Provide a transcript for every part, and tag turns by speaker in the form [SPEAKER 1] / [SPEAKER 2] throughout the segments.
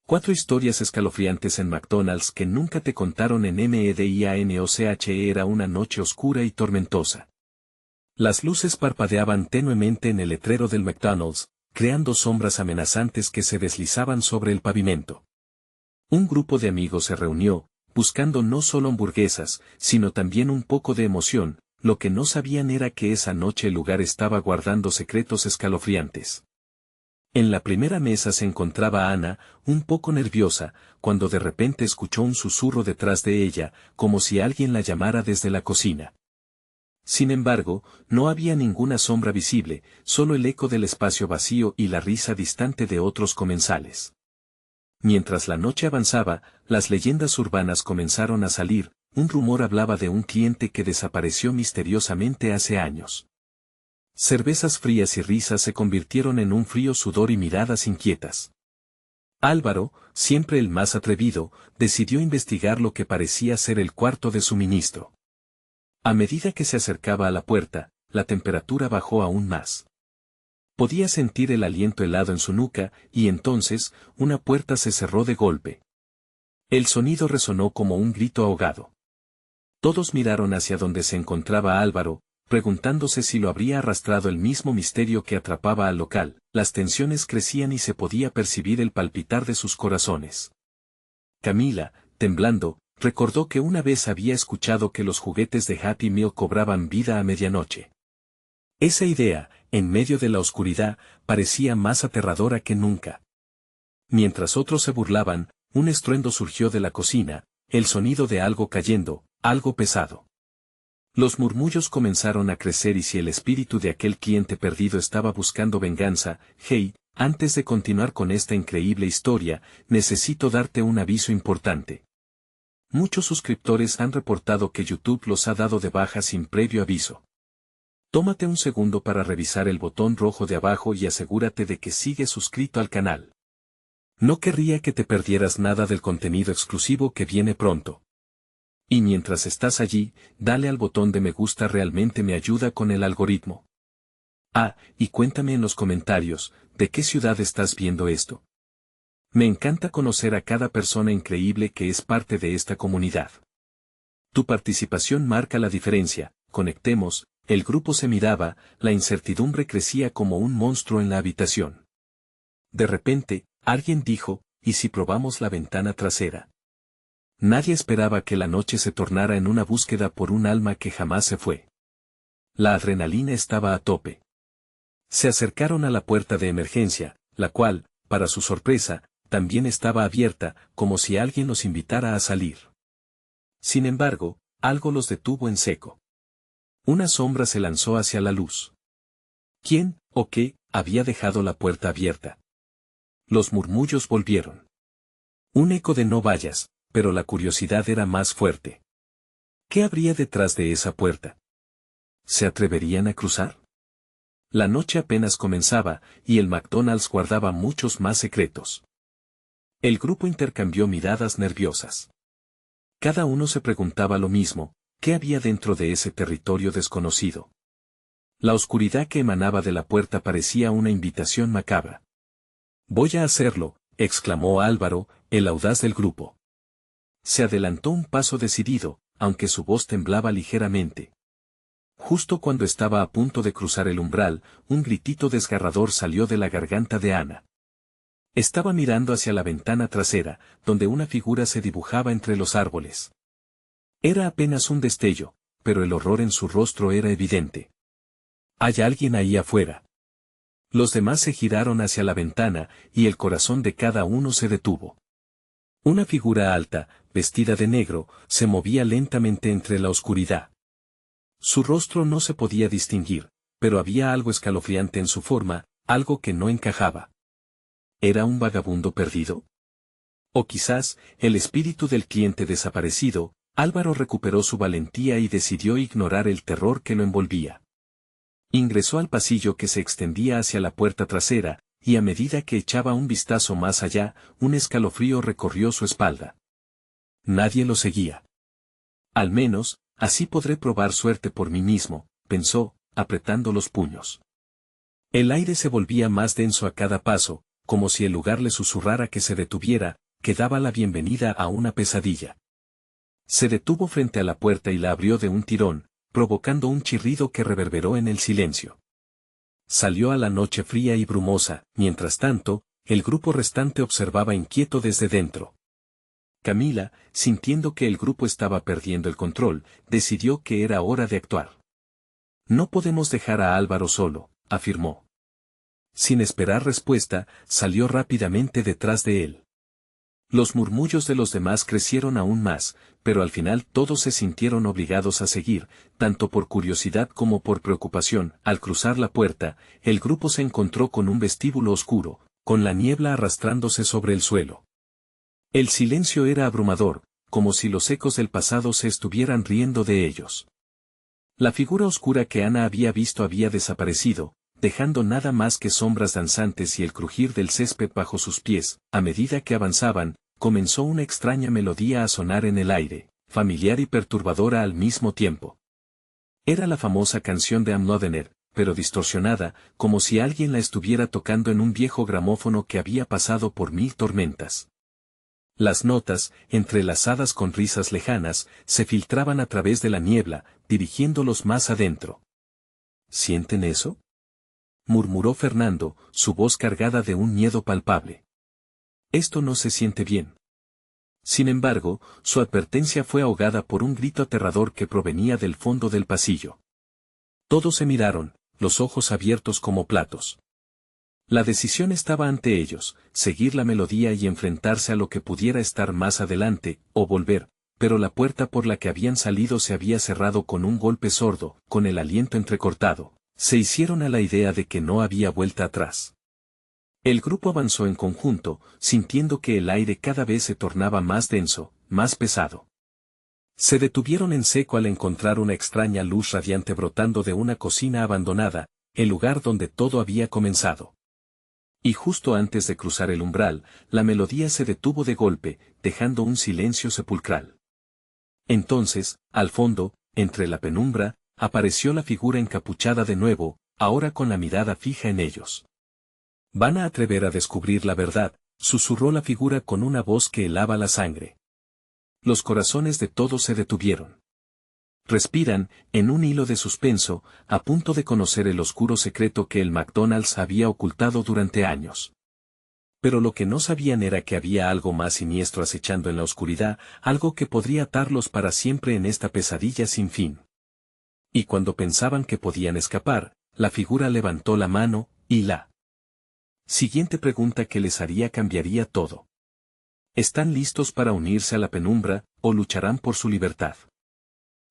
[SPEAKER 1] 4 historias escalofriantes en McDonald's que nunca te contaron en Medianoche. Era una noche oscura y tormentosa. Las luces parpadeaban tenuemente en el letrero del McDonald's, creando sombras amenazantes que se deslizaban sobre el pavimento. Un grupo de amigos se reunió, buscando no solo hamburguesas, sino también un poco de emoción. Lo que no sabían era que esa noche el lugar estaba guardando secretos escalofriantes. En la primera mesa se encontraba Ana, un poco nerviosa, cuando de repente escuchó un susurro detrás de ella, como si alguien la llamara desde la cocina. Sin embargo, no había ninguna sombra visible, solo el eco del espacio vacío y la risa distante de otros comensales. Mientras la noche avanzaba, las leyendas urbanas comenzaron a salir. Un rumor hablaba de un cliente que desapareció misteriosamente hace años. Cervezas frías y risas se convirtieron en un frío sudor y miradas inquietas. Álvaro, siempre el más atrevido, decidió investigar lo que parecía ser el cuarto de suministro. A medida que se acercaba a la puerta, la temperatura bajó aún más. Podía sentir el aliento helado en su nuca, y entonces, una puerta se cerró de golpe. El sonido resonó como un grito ahogado. Todos miraron hacia donde se encontraba Álvaro, preguntándose si lo habría arrastrado el mismo misterio que atrapaba al local. Las tensiones crecían y se podía percibir el palpitar de sus corazones. Camila, temblando, recordó que una vez había escuchado que los juguetes de Happy Meal cobraban vida a medianoche. Esa idea, en medio de la oscuridad, parecía más aterradora que nunca. Mientras otros se burlaban, un estruendo surgió de la cocina, el sonido de algo cayendo, algo pesado. Los murmullos comenzaron a crecer y si el espíritu de aquel cliente perdido estaba buscando venganza. Hey, antes de continuar con esta increíble historia, necesito darte un aviso importante. Muchos suscriptores han reportado que YouTube los ha dado de baja sin previo aviso. Tómate un segundo para revisar el botón rojo de abajo y asegúrate de que sigues suscrito al canal. No querría que te perdieras nada del contenido exclusivo que viene pronto. Y mientras estás allí, dale al botón de me gusta, realmente me ayuda con el algoritmo. Ah, y cuéntame en los comentarios, ¿de qué ciudad estás viendo esto? Me encanta conocer a cada persona increíble que es parte de esta comunidad. Tu participación marca la diferencia. Conectemos. El grupo se miraba, la incertidumbre crecía como un monstruo en la habitación. De repente, alguien dijo, ¿y si probamos la ventana trasera? Nadie esperaba que la noche se tornara en una búsqueda por un alma que jamás se fue. La adrenalina estaba a tope. Se acercaron a la puerta de emergencia, la cual, para su sorpresa, también estaba abierta, como si alguien los invitara a salir. Sin embargo, algo los detuvo en seco. Una sombra se lanzó hacia la luz. ¿Quién, o qué, había dejado la puerta abierta? Los murmullos volvieron. Un eco de no vayas, pero la curiosidad era más fuerte. ¿Qué habría detrás de esa puerta? ¿Se atreverían a cruzar? La noche apenas comenzaba, y el McDonald's guardaba muchos más secretos. El grupo intercambió miradas nerviosas. Cada uno se preguntaba lo mismo, ¿qué había dentro de ese territorio desconocido? La oscuridad que emanaba de la puerta parecía una invitación macabra. Voy a hacerlo, exclamó Álvaro, el audaz del grupo. Se adelantó un paso decidido, aunque su voz temblaba ligeramente. Justo cuando estaba a punto de cruzar el umbral, un gritito desgarrador salió de la garganta de Ana. Estaba mirando hacia la ventana trasera, donde una figura se dibujaba entre los árboles. Era apenas un destello, pero el horror en su rostro era evidente. ¿Hay alguien ahí afuera? Los demás se giraron hacia la ventana, y el corazón de cada uno se detuvo. Una figura alta, vestida de negro, se movía lentamente entre la oscuridad. Su rostro no se podía distinguir, pero había algo escalofriante en su forma, algo que no encajaba. ¿Era un vagabundo perdido? O quizás, el espíritu del cliente desaparecido. Álvaro recuperó su valentía y decidió ignorar el terror que lo envolvía. Ingresó al pasillo que se extendía hacia la puerta trasera, y a medida que echaba un vistazo más allá, un escalofrío recorrió su espalda. Nadie lo seguía. Al menos, así podré probar suerte por mí mismo, pensó, apretando los puños. El aire se volvía más denso a cada paso, como si el lugar le susurrara que se detuviera, que daba la bienvenida a una pesadilla. Se detuvo frente a la puerta y la abrió de un tirón, provocando un chirrido que reverberó en el silencio. Salió a la noche fría y brumosa, mientras tanto, el grupo restante observaba inquieto desde dentro. Camila, sintiendo que el grupo estaba perdiendo el control, decidió que era hora de actuar. No podemos dejar a Álvaro solo, afirmó. Sin esperar respuesta, salió rápidamente detrás de él. Los murmullos de los demás crecieron aún más, pero al final todos se sintieron obligados a seguir, tanto por curiosidad como por preocupación. Al cruzar la puerta, el grupo se encontró con un vestíbulo oscuro, con la niebla arrastrándose sobre el suelo. El silencio era abrumador, como si los ecos del pasado se estuvieran riendo de ellos. La figura oscura que Ana había visto había desaparecido, dejando nada más que sombras danzantes y el crujir del césped bajo sus pies. A medida que avanzaban, comenzó una extraña melodía a sonar en el aire, familiar y perturbadora al mismo tiempo. Era la famosa canción de Amnodener, pero distorsionada, como si alguien la estuviera tocando en un viejo gramófono que había pasado por 1000 tormentas. Las notas, entrelazadas con risas lejanas, se filtraban a través de la niebla, dirigiéndolos más adentro. ¿Sienten eso?, murmuró Fernando, su voz cargada de un miedo palpable. Esto no se siente bien. Sin embargo, su advertencia fue ahogada por un grito aterrador que provenía del fondo del pasillo. Todos se miraron, los ojos abiertos como platos. La decisión estaba ante ellos, seguir la melodía y enfrentarse a lo que pudiera estar más adelante, o volver, pero la puerta por la que habían salido se había cerrado con un golpe sordo, con el aliento entrecortado. Se hicieron a la idea de que no había vuelta atrás. El grupo avanzó en conjunto, sintiendo que el aire cada vez se tornaba más denso, más pesado. Se detuvieron en seco al encontrar una extraña luz radiante brotando de una cocina abandonada, el lugar donde todo había comenzado. Y justo antes de cruzar el umbral, la melodía se detuvo de golpe, dejando un silencio sepulcral. Entonces, al fondo, entre la penumbra, apareció la figura encapuchada de nuevo, ahora con la mirada fija en ellos. «Van a atrever a descubrir la verdad», susurró la figura con una voz que helaba la sangre. Los corazones de todos se detuvieron. Respiran, en un hilo de suspenso, a punto de conocer el oscuro secreto que el McDonald's había ocultado durante años. Pero lo que no sabían era que había algo más siniestro acechando en la oscuridad, algo que podría atarlos para siempre en esta pesadilla sin fin. Y cuando pensaban que podían escapar, la figura levantó la mano, y la siguiente pregunta que les haría cambiaría todo. ¿Están listos para unirse a la penumbra, o lucharán por su libertad?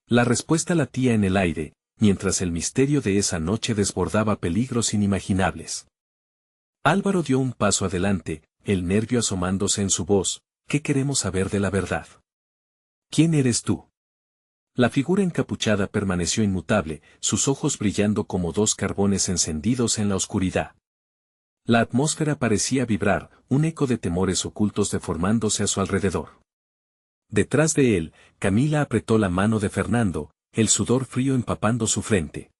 [SPEAKER 1] La respuesta latía en el aire, mientras el misterio de esa noche desbordaba peligros inimaginables. Álvaro dio un paso adelante, el nervio asomándose en su voz. ¿Qué queremos saber de la verdad? ¿Quién eres tú? La figura encapuchada permaneció inmutable, sus ojos brillando como dos carbones encendidos en la oscuridad. La atmósfera parecía vibrar, un eco de temores ocultos deformándose a su alrededor. Detrás de él, Camila apretó la mano de Fernando, el sudor frío empapando su frente.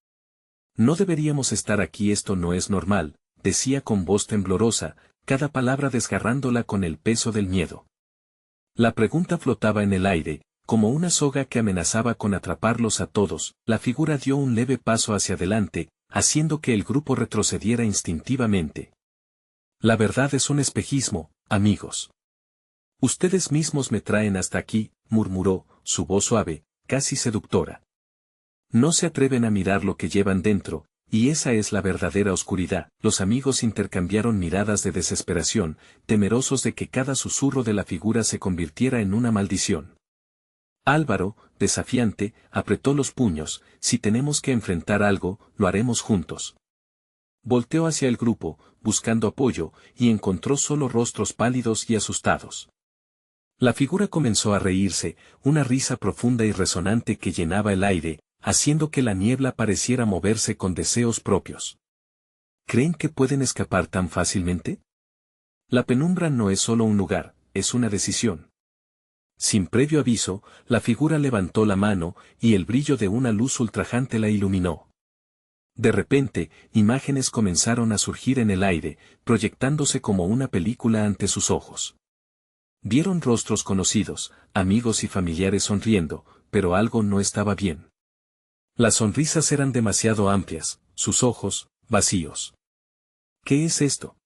[SPEAKER 1] No deberíamos estar aquí, esto no es normal, decía con voz temblorosa, cada palabra desgarrándola con el peso del miedo. La pregunta flotaba en el aire, como una soga que amenazaba con atraparlos a todos. La figura dio un leve paso hacia adelante, haciendo que el grupo retrocediera instintivamente. La verdad es un espejismo, amigos. Ustedes mismos me traen hasta aquí, murmuró, su voz suave, casi seductora. No se atreven a mirar lo que llevan dentro, y esa es la verdadera oscuridad. Los amigos intercambiaron miradas de desesperación, temerosos de que cada susurro de la figura se convirtiera en una maldición. Álvaro, desafiante, apretó los puños. Si tenemos que enfrentar algo, lo haremos juntos. Volteó hacia el grupo, buscando apoyo, y encontró solo rostros pálidos y asustados. La figura comenzó a reírse, una risa profunda y resonante que llenaba el aire, haciendo que la niebla pareciera moverse con deseos propios. ¿Creen que pueden escapar tan fácilmente? La penumbra no es solo un lugar, es una decisión. Sin previo aviso, la figura levantó la mano, y el brillo de una luz ultrajante la iluminó. De repente, imágenes comenzaron a surgir en el aire, proyectándose como una película ante sus ojos. Vieron rostros conocidos, amigos y familiares sonriendo, pero algo no estaba bien. Las sonrisas eran demasiado amplias, sus ojos, vacíos. ¿Qué es esto?,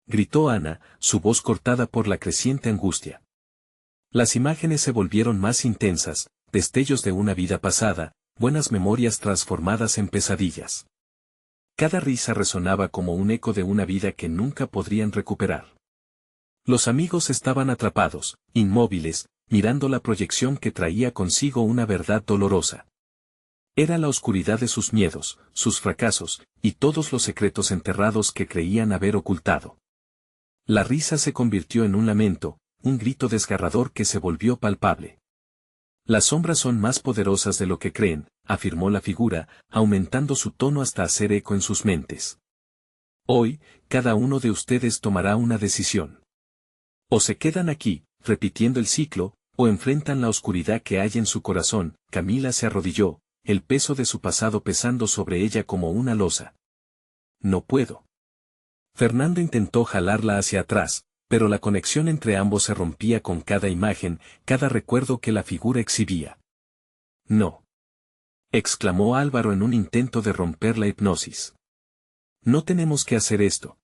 [SPEAKER 1] gritó Ana, su voz cortada por la creciente angustia. Las imágenes se volvieron más intensas, destellos de una vida pasada, buenas memorias transformadas en pesadillas. Cada risa resonaba como un eco de una vida que nunca podrían recuperar. Los amigos estaban atrapados, inmóviles, mirando la proyección que traía consigo una verdad dolorosa. Era la oscuridad de sus miedos, sus fracasos, y todos los secretos enterrados que creían haber ocultado. La risa se convirtió en un lamento, un grito desgarrador que se volvió palpable. Las sombras son más poderosas de lo que creen, afirmó la figura, aumentando su tono hasta hacer eco en sus mentes. Hoy, cada uno de ustedes tomará una decisión. O se quedan aquí, repitiendo el ciclo, o enfrentan la oscuridad que hay en su corazón. Camila se arrodilló, el peso de su pasado pesando sobre ella como una losa. No puedo. Fernando intentó jalarla hacia atrás, pero la conexión entre ambos se rompía con cada imagen, cada recuerdo que la figura exhibía. No. Exclamó Álvaro en un intento de romper la hipnosis. No tenemos que hacer esto.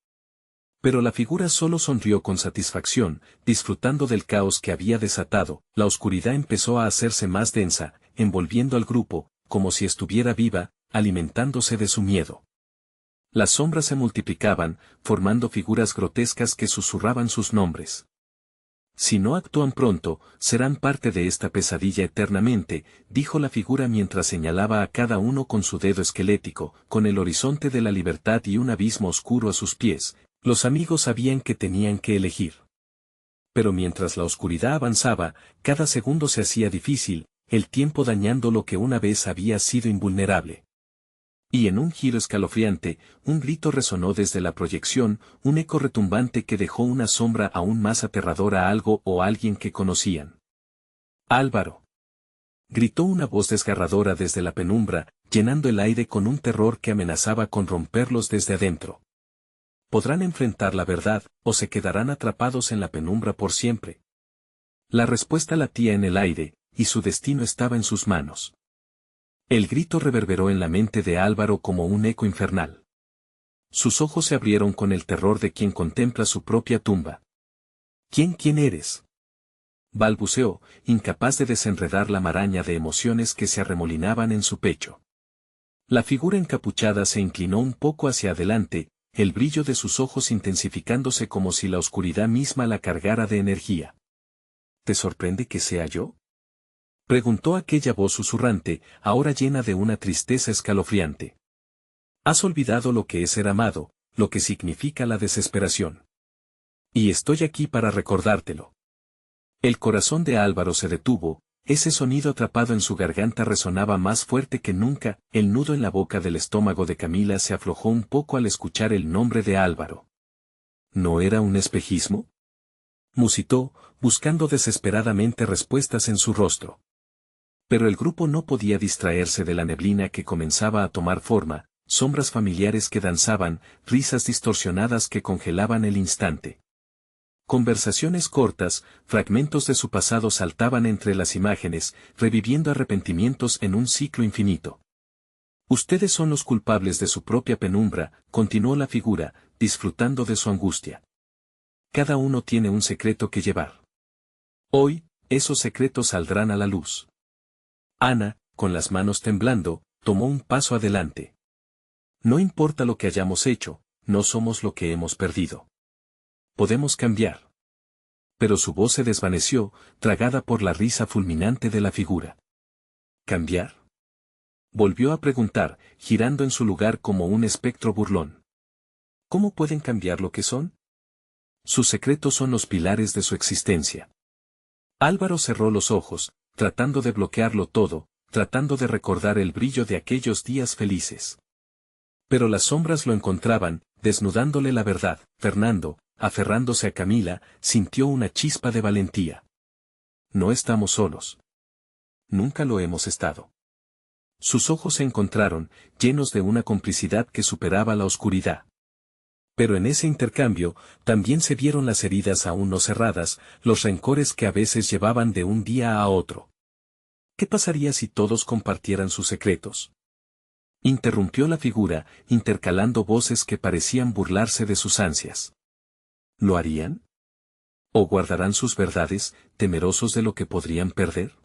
[SPEAKER 1] Pero la figura solo sonrió con satisfacción, disfrutando del caos que había desatado. La oscuridad empezó a hacerse más densa, envolviendo al grupo, como si estuviera viva, alimentándose de su miedo. Las sombras se multiplicaban, formando figuras grotescas que susurraban sus nombres. Si no actúan pronto, serán parte de esta pesadilla eternamente, dijo la figura mientras señalaba a cada uno con su dedo esquelético, con el horizonte de la libertad y un abismo oscuro a sus pies. Los amigos sabían que tenían que elegir. Pero mientras la oscuridad avanzaba, cada segundo se hacía difícil, el tiempo dañando lo que una vez había sido invulnerable. Y en un giro escalofriante, un grito resonó desde la proyección, un eco retumbante que dejó una sombra aún más aterradora a algo o alguien que conocían. ¡Álvaro! Gritó una voz desgarradora desde la penumbra, llenando el aire con un terror que amenazaba con romperlos desde adentro. Podrán enfrentar la verdad, o se quedarán atrapados en la penumbra por siempre. La respuesta latía en el aire, y su destino estaba en sus manos. El grito reverberó en la mente de Álvaro como un eco infernal. Sus ojos se abrieron con el terror de quien contempla su propia tumba. ¿Quién eres?, balbuceó, incapaz de desenredar la maraña de emociones que se arremolinaban en su pecho. La figura encapuchada se inclinó un poco hacia adelante, el brillo de sus ojos intensificándose como si la oscuridad misma la cargara de energía. ¿Te sorprende que sea yo?, preguntó aquella voz susurrante, ahora llena de una tristeza escalofriante. Has olvidado lo que es ser amado, lo que significa la desesperación. Y estoy aquí para recordártelo. El corazón de Álvaro se detuvo, ese sonido atrapado en su garganta resonaba más fuerte que nunca, el nudo en la boca del estómago de Camila se aflojó un poco al escuchar el nombre de Álvaro. ¿No era un espejismo?, musitó, buscando desesperadamente respuestas en su rostro. Pero el grupo no podía distraerse de la neblina que comenzaba a tomar forma, sombras familiares que danzaban, risas distorsionadas que congelaban el instante. Conversaciones cortas, fragmentos de su pasado saltaban entre las imágenes, reviviendo arrepentimientos en un ciclo infinito. Ustedes son los culpables de su propia penumbra, continuó la figura, disfrutando de su angustia. Cada uno tiene un secreto que llevar. Hoy, esos secretos saldrán a la luz. Ana, con las manos temblando, tomó un paso adelante. No importa lo que hayamos hecho, no somos lo que hemos perdido. Podemos cambiar. Pero su voz se desvaneció, tragada por la risa fulminante de la figura. ¿Cambiar?, volvió a preguntar, girando en su lugar como un espectro burlón. ¿Cómo pueden cambiar lo que son? Sus secretos son los pilares de su existencia. Álvaro cerró los ojos, tratando de bloquearlo todo, tratando de recordar el brillo de aquellos días felices. Pero las sombras lo encontraban, desnudándole la verdad. Fernando, aferrándose a Camila, sintió una chispa de valentía. No estamos solos. Nunca lo hemos estado. Sus ojos se encontraron, llenos de una complicidad que superaba la oscuridad. Pero en ese intercambio, también se vieron las heridas aún no cerradas, los rencores que a veces llevaban de un día a otro. ¿Qué pasaría si todos compartieran sus secretos? Interrumpió la figura, intercalando voces que parecían burlarse de sus ansias. ¿Lo harían? ¿O guardarán sus verdades, temerosos de lo que podrían perder?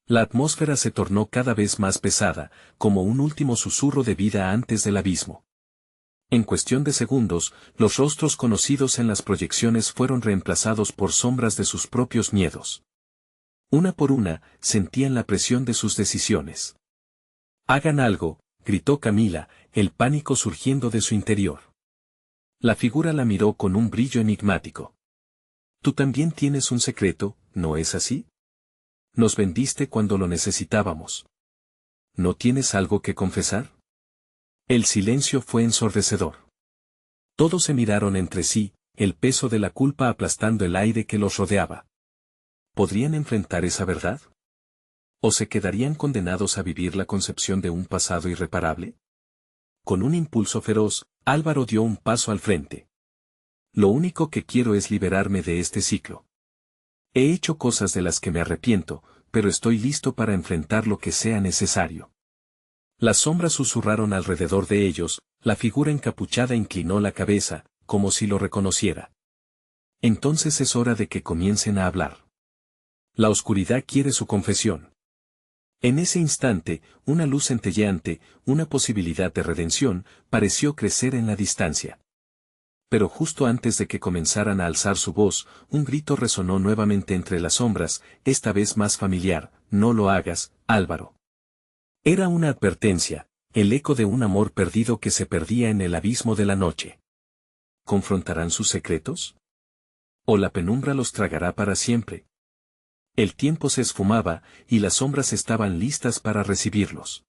[SPEAKER 1] La atmósfera se tornó cada vez más pesada, como un último susurro de vida antes del abismo. En cuestión de segundos, los rostros conocidos en las proyecciones fueron reemplazados por sombras de sus propios miedos. Una por una, sentían la presión de sus decisiones. «Hagan algo», gritó Camila, el pánico surgiendo de su interior. La figura la miró con un brillo enigmático. «Tú también tienes un secreto, ¿no es así? Nos vendiste cuando lo necesitábamos. ¿No tienes algo que confesar?» El silencio fue ensordecedor. Todos se miraron entre sí, el peso de la culpa aplastando el aire que los rodeaba. ¿Podrían enfrentar esa verdad? ¿O se quedarían condenados a vivir la concepción de un pasado irreparable? Con un impulso feroz, Álvaro dio un paso al frente. «Lo único que quiero es liberarme de este ciclo. He hecho cosas de las que me arrepiento, pero estoy listo para enfrentar lo que sea necesario». Las sombras susurraron alrededor de ellos, la figura encapuchada inclinó la cabeza, como si lo reconociera. «Entonces es hora de que comiencen a hablar. La oscuridad quiere su confesión». En ese instante, una luz centelleante, una posibilidad de redención, pareció crecer en la distancia. Pero justo antes de que comenzaran a alzar su voz, un grito resonó nuevamente entre las sombras, esta vez más familiar: «No lo hagas, Álvaro». Era una advertencia, el eco de un amor perdido que se perdía en el abismo de la noche. ¿Confrontarán sus secretos? ¿O la penumbra los tragará para siempre? El tiempo se esfumaba, y las sombras estaban listas para recibirlos.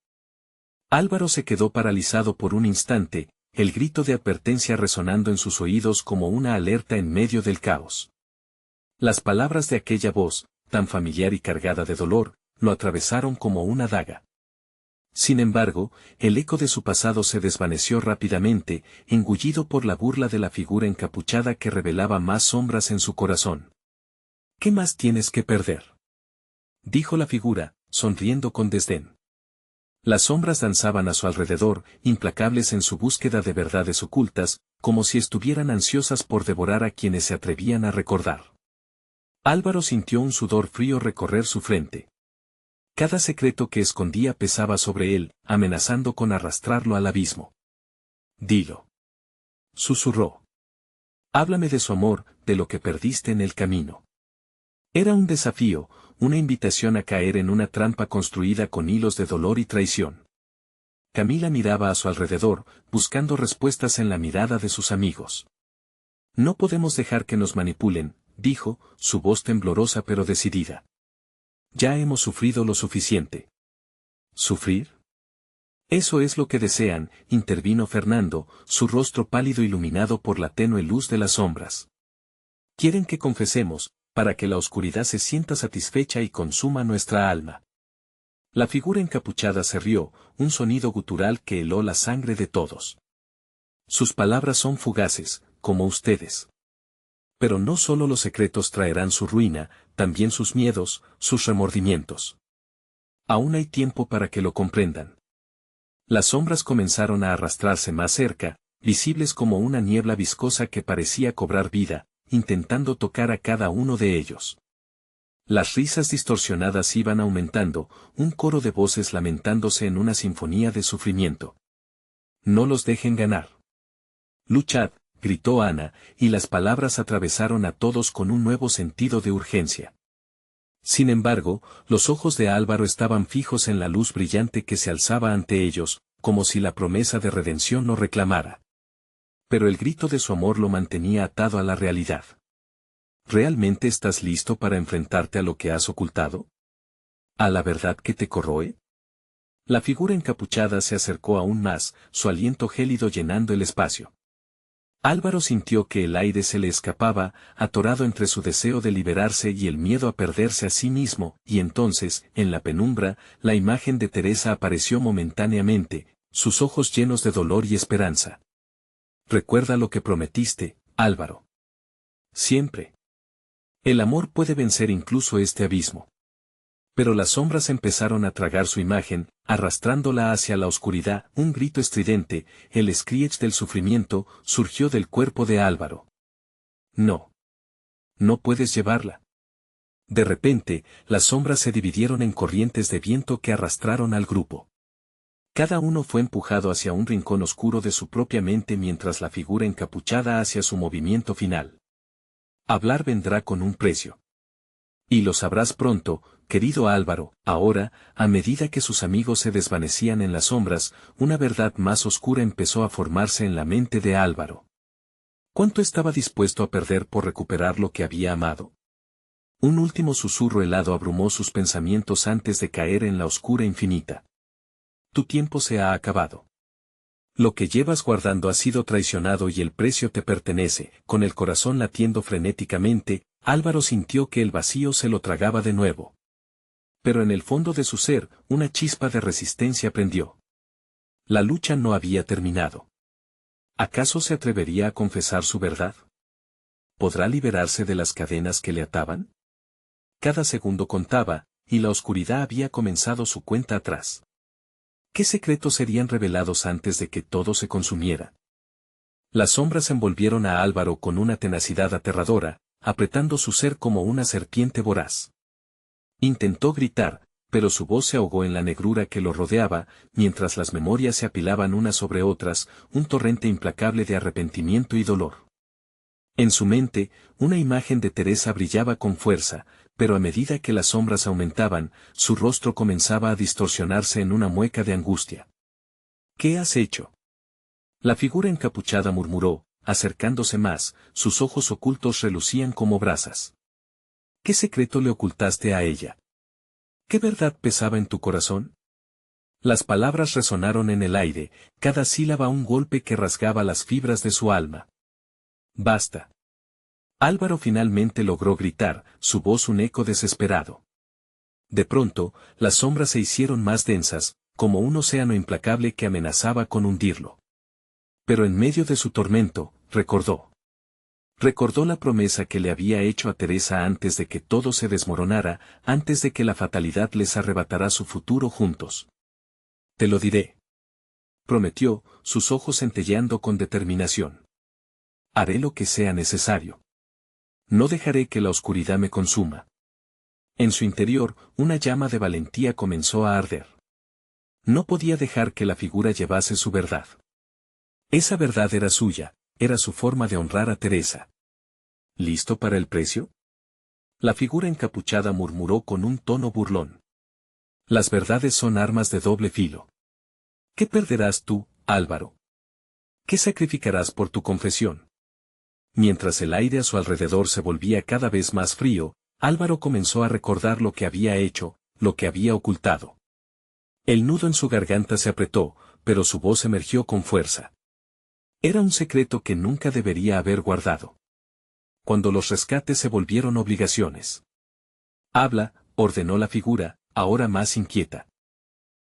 [SPEAKER 1] Álvaro se quedó paralizado por un instante, el grito de advertencia resonando en sus oídos como una alerta en medio del caos. Las palabras de aquella voz, tan familiar y cargada de dolor, lo atravesaron como una daga. Sin embargo, el eco de su pasado se desvaneció rápidamente, engullido por la burla de la figura encapuchada que revelaba más sombras en su corazón. «¿Qué más tienes que perder?», dijo la figura, sonriendo con desdén. Las sombras danzaban a su alrededor, implacables en su búsqueda de verdades ocultas, como si estuvieran ansiosas por devorar a quienes se atrevían a recordar. Álvaro sintió un sudor frío recorrer su frente. Cada secreto que escondía pesaba sobre él, amenazando con arrastrarlo al abismo. «Dilo», susurró. «Háblame de su amor, de lo que perdiste en el camino». Era un desafío, una invitación a caer en una trampa construida con hilos de dolor y traición. Camila miraba a su alrededor, buscando respuestas en la mirada de sus amigos. «No podemos dejar que nos manipulen», dijo, su voz temblorosa pero decidida. «Ya hemos sufrido lo suficiente». «¿Sufrir? Eso es lo que desean», intervino Fernando, su rostro pálido iluminado por la tenue luz de las sombras. «Quieren que confesemos, para que la oscuridad se sienta satisfecha y consuma nuestra alma». La figura encapuchada se rió, un sonido gutural que heló la sangre de todos. «Sus palabras son fugaces, como ustedes. Pero no solo los secretos traerán su ruina, también sus miedos, sus remordimientos. Aún hay tiempo para que lo comprendan». Las sombras comenzaron a arrastrarse más cerca, visibles como una niebla viscosa que parecía cobrar vida, intentando tocar a cada uno de ellos. Las risas distorsionadas iban aumentando, un coro de voces lamentándose en una sinfonía de sufrimiento. «No los dejen ganar. Luchad», gritó Ana, y las palabras atravesaron a todos con un nuevo sentido de urgencia. Sin embargo, los ojos de Álvaro estaban fijos en la luz brillante que se alzaba ante ellos, como si la promesa de redención lo reclamara. Pero el grito de su amor lo mantenía atado a la realidad. ¿Realmente estás listo para enfrentarte a lo que has ocultado? ¿A la verdad que te corroe? La figura encapuchada se acercó aún más, su aliento gélido llenando el espacio. Álvaro sintió que el aire se le escapaba, atorado entre su deseo de liberarse y el miedo a perderse a sí mismo, y entonces, en la penumbra, la imagen de Teresa apareció momentáneamente, sus ojos llenos de dolor y esperanza. Recuerda lo que prometiste, Álvaro. Siempre. El amor puede vencer incluso este abismo. Pero las sombras empezaron a tragar su imagen, arrastrándola hacia la oscuridad. Un grito estridente, el screech del sufrimiento, surgió del cuerpo de Álvaro. No. No puedes llevarla. De repente, las sombras se dividieron en corrientes de viento que arrastraron al grupo. Cada uno fue empujado hacia un rincón oscuro de su propia mente mientras la figura encapuchada hacia su movimiento final. Hablar vendrá con un precio. Y lo sabrás pronto, querido Álvaro. Ahora, a medida que sus amigos se desvanecían en las sombras, una verdad más oscura empezó a formarse en la mente de Álvaro. ¿Cuánto estaba dispuesto a perder por recuperar lo que había amado? Un último susurro helado abrumó sus pensamientos antes de caer en la oscura infinita. Tu tiempo se ha acabado. Lo que llevas guardando ha sido traicionado y el precio te pertenece. Con el corazón latiendo frenéticamente, Álvaro sintió que el vacío se lo tragaba de nuevo. Pero en el fondo de su ser, una chispa de resistencia prendió. La lucha no había terminado. ¿Acaso se atrevería a confesar su verdad? ¿Podrá liberarse de las cadenas que le ataban? Cada segundo contaba, y la oscuridad había comenzado su cuenta atrás. ¿Qué secretos serían revelados antes de que todo se consumiera? Las sombras envolvieron a Álvaro con una tenacidad aterradora, apretando su ser como una serpiente voraz. Intentó gritar, pero su voz se ahogó en la negrura que lo rodeaba, mientras las memorias se apilaban unas sobre otras, un torrente implacable de arrepentimiento y dolor. En su mente, una imagen de Teresa brillaba con fuerza, pero a medida que las sombras aumentaban, su rostro comenzaba a distorsionarse en una mueca de angustia. ¿Qué has hecho? La figura encapuchada murmuró, acercándose más, sus ojos ocultos relucían como brasas. ¿Qué secreto le ocultaste a ella? ¿Qué verdad pesaba en tu corazón? Las palabras resonaron en el aire, cada sílaba un golpe que rasgaba las fibras de su alma. Basta. Álvaro finalmente logró gritar, su voz un eco desesperado. De pronto, las sombras se hicieron más densas, como un océano implacable que amenazaba con hundirlo. Pero en medio de su tormento, recordó. Recordó la promesa que le había hecho a Teresa antes de que todo se desmoronara, antes de que la fatalidad les arrebatara su futuro juntos. Te lo diré. Prometió, sus ojos centelleando con determinación. Haré lo que sea necesario. No dejaré que la oscuridad me consuma. En su interior, una llama de valentía comenzó a arder. No podía dejar que la figura llevase su verdad. Esa verdad era suya, era su forma de honrar a Teresa. ¿Listo para el precio? La figura encapuchada murmuró con un tono burlón. Las verdades son armas de doble filo. ¿Qué perderás tú, Álvaro? ¿Qué sacrificarás por tu confesión? Mientras el aire a su alrededor se volvía cada vez más frío, Álvaro comenzó a recordar lo que había hecho, lo que había ocultado. El nudo en su garganta se apretó, pero su voz emergió con fuerza. Era un secreto que nunca debería haber guardado. Cuando los rescates se volvieron obligaciones. Habla, ordenó la figura, ahora más inquieta.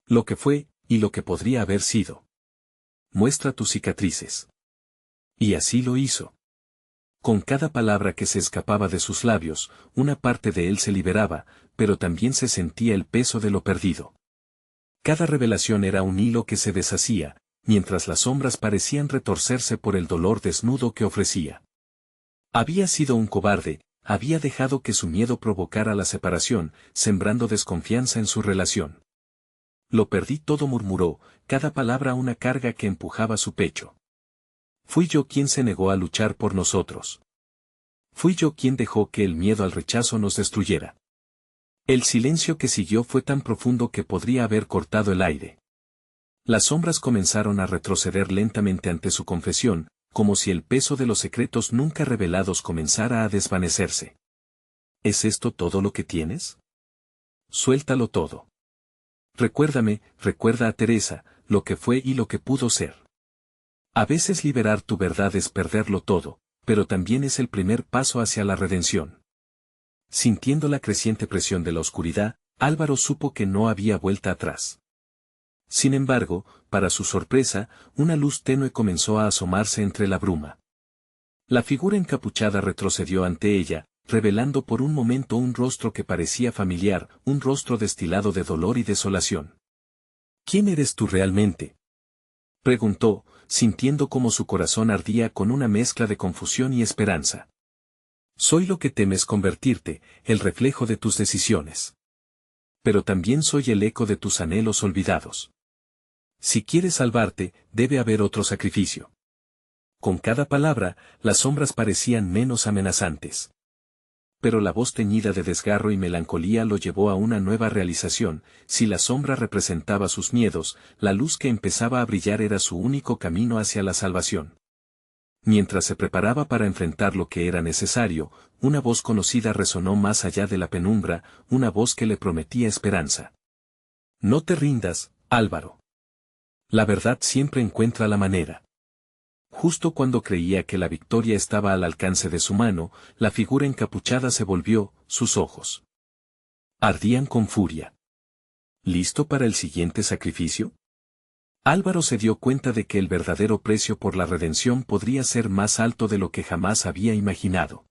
[SPEAKER 1] Lo que fue, y lo que podría haber sido. Muestra tus cicatrices. Y así lo hizo. Con cada palabra que se escapaba de sus labios, una parte de él se liberaba, pero también se sentía el peso de lo perdido. Cada revelación era un hilo que se deshacía, mientras las sombras parecían retorcerse por el dolor desnudo que ofrecía. Había sido un cobarde, había dejado que su miedo provocara la separación, sembrando desconfianza en su relación. Lo perdí todo, murmuró, cada palabra una carga que empujaba su pecho. Fui yo quien se negó a luchar por nosotros. Fui yo quien dejó que el miedo al rechazo nos destruyera. El silencio que siguió fue tan profundo que podría haber cortado el aire. Las sombras comenzaron a retroceder lentamente ante su confesión, como si el peso de los secretos nunca revelados comenzara a desvanecerse. ¿Es esto todo lo que tienes? Suéltalo todo. Recuérdame, recuerda a Teresa, lo que fue y lo que pudo ser. A veces liberar tu verdad es perderlo todo, pero también es el primer paso hacia la redención. Sintiendo la creciente presión de la oscuridad, Álvaro supo que no había vuelta atrás. Sin embargo, para su sorpresa, una luz tenue comenzó a asomarse entre la bruma. La figura encapuchada retrocedió ante ella, revelando por un momento un rostro que parecía familiar, un rostro destilado de dolor y desolación. ¿Quién eres tú realmente?, preguntó, sintiendo como su corazón ardía con una mezcla de confusión y esperanza. Soy lo que temes convertirte, el reflejo de tus decisiones. Pero también soy el eco de tus anhelos olvidados. Si quieres salvarte, debe haber otro sacrificio. Con cada palabra, las sombras parecían menos amenazantes. Pero la voz teñida de desgarro y melancolía lo llevó a una nueva realización: si la sombra representaba sus miedos, la luz que empezaba a brillar era su único camino hacia la salvación. Mientras se preparaba para enfrentar lo que era necesario, una voz conocida resonó más allá de la penumbra, una voz que le prometía esperanza. No te rindas, Álvaro. La verdad siempre encuentra la manera. Justo cuando creía que la victoria estaba al alcance de su mano, la figura encapuchada se volvió, sus ojos ardían con furia. ¿Listo para el siguiente sacrificio? Álvaro se dio cuenta de que el verdadero precio por la redención podría ser más alto de lo que jamás había imaginado.